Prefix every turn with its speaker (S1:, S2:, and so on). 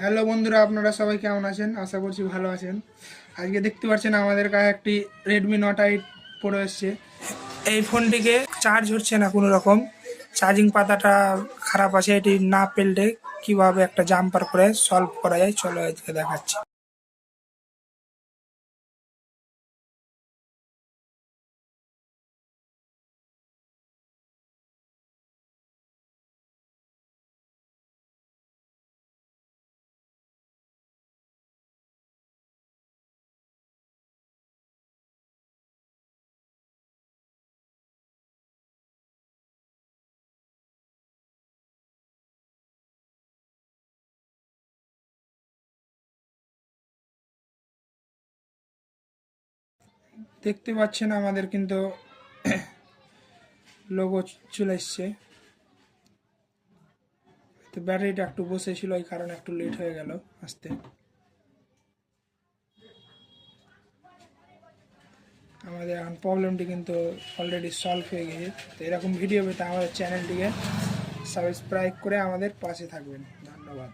S1: Hello বন্ধুরা, আপনারা সবাই কেমন আছেন? আশা করছি ভালো আছেন। আজকে দেখতে পাচ্ছেন আমাদের কাছে একটি রেডমি নোট 8 পড়ে এসছে। এই ফোনটিকে চার্জ হচ্ছে না, কোনো রকম চার্জিং পাতাটা খারাপ আছে। এটি না পেলটে কিভাবে একটা জাম্পার করে সলভ করা যায়, চলো আজকে দেখাচ্ছি। দেখতে পাচ্ছেন আমাদের কিন্তু লোগো চলে এসছে। তো ব্যাটারিটা একটু বসেছিল, এই কারণে একটু লেট হয়ে গেল আসতে। আমাদের এখন প্রবলেমটি কিন্তু অলরেডি সলভ হয়ে গেছে। তো এরকম ভিডিও পেতে আমাদের চ্যানেলটিকে সাবস্ক্রাইব করে আমাদের পাশে থাকবেন। ধন্যবাদ।